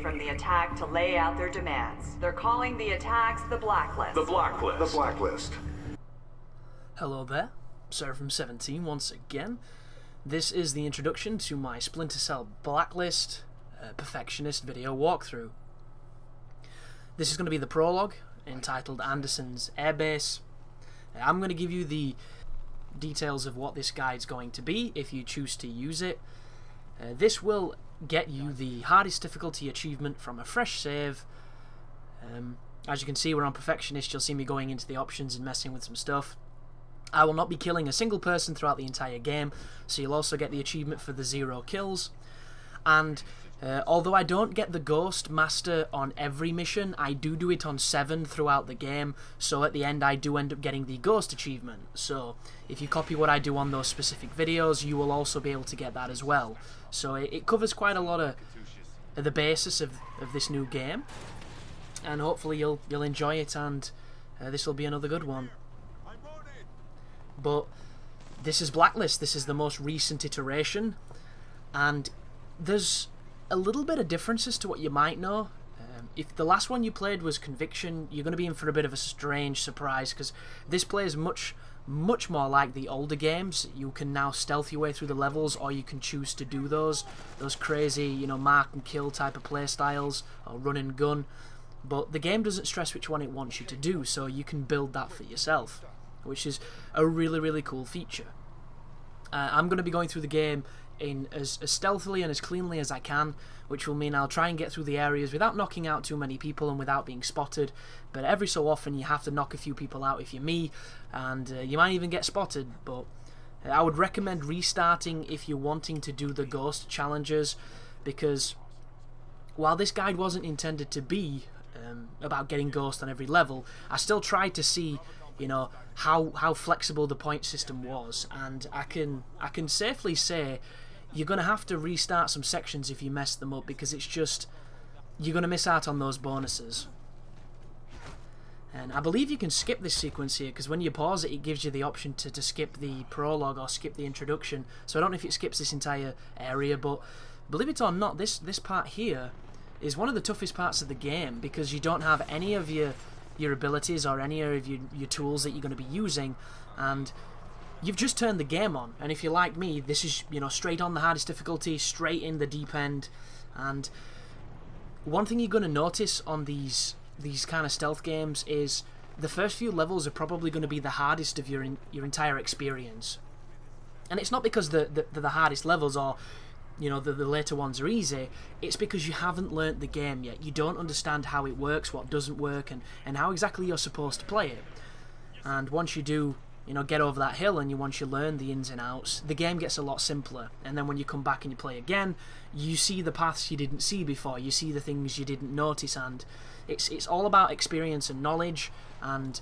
from the attack to lay out their demands. They're calling the attacks the Blacklist. The Blacklist. The Blacklist. Hello there, Seraphim17 once again. This is the introduction to my Splinter Cell Blacklist Perfectionist video walkthrough. This is going to be the prologue, entitled Anderson's Airbase. I'm going to give you the details of what this guide's going to be if you choose to use it. This will get you the hardest difficulty achievement from a fresh save. As you can see, we're on Perfectionist. You'll see me going into the options and messing with some stuff. I will not be killing a single person throughout the entire game, so you'll also get the achievement for the 0 kills. And although I don't get the Ghost Master on every mission, I do it on 7 throughout the game, so at the end I do end up getting the Ghost achievement. So if you copy what I do on those specific videos, you will also be able to get that as well. So it covers quite a lot of the basis of this new game, and hopefully you'll enjoy it, and this will be another good one. But this is Blacklist. This is the most recent iteration, and there's a little bit of differences to what you might know. If the last one you played was Conviction, you're going to be in for a bit of a strange surprise, because this plays much more like the older games. You can now stealth your way through the levels, or you can choose to do those crazy, you know, mark and kill type of play styles, or run and gun. But the game doesn't stress which one it wants you to do, so you can build that for yourself, which is a really cool feature. I'm going to be going through the game in as stealthily and as cleanly as I can, which will mean I'll try and get through the areas without knocking out too many people and without being spotted. But every so often you have to knock a few people out if you're me, and you might even get spotted. But I would recommend restarting if you're wanting to do the ghost challenges, because while this guide wasn't intended to be about getting ghost on every level, I still tried to see, you know, how flexible the point system was, and I can safely say you're going to have to restart some sections if you mess them up, because it's just, you're going to miss out on those bonuses. And I believe you can skip this sequence here, because when you pause it, it gives you the option to skip the prologue or skip the introduction. So I don't know if it skips this entire area, but believe it or not, this part here is one of the toughest parts of the game, because you don't have any of your abilities or any of your tools that you're going to be using, and you've just turned the game on. And if you're like me, this is, you know, straight on the hardest difficulty, straight in the deep end. And one thing you're going to notice on these kind of stealth games is the first few levels are probably going to be the hardest of your entire experience. And it's not because they're the hardest levels, or, you know, the later ones are easy. It's because you haven't learnt the game yet. You don't understand how it works, what doesn't work, and how exactly you're supposed to play it. And once you do, you know, get over that hill, and once you learn the ins and outs, the game gets a lot simpler. And then when you come back and you play again, you see the paths you didn't see before, you see the things you didn't notice, and it's all about experience and knowledge, and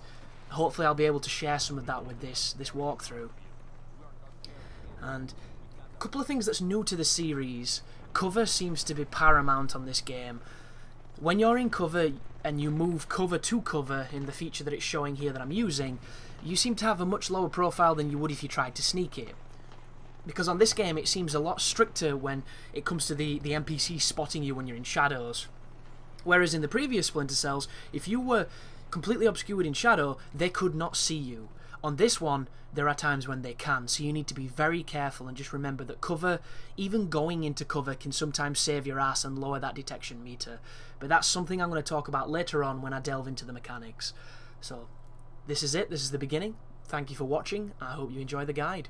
hopefully I'll be able to share some of that with this walkthrough. And a couple of things that's new to the series: cover seems to be paramount on this game. When you're in cover and you move cover to cover in the feature that it's showing here that I'm using, you seem to have a much lower profile than you would if you tried to sneak it. Because on this game it seems a lot stricter when it comes to the NPC spotting you when you're in shadows. Whereas in the previous Splinter Cells, if you were completely obscured in shadow, they could not see you. On this one, there are times when they can, so you need to be very careful, and just remember that cover, even going into cover, can sometimes save your ass and lower that detection meter. But that's something I'm going to talk about later on when I delve into the mechanics. So, this is it. This is the beginning. Thank you for watching. I hope you enjoy the guide.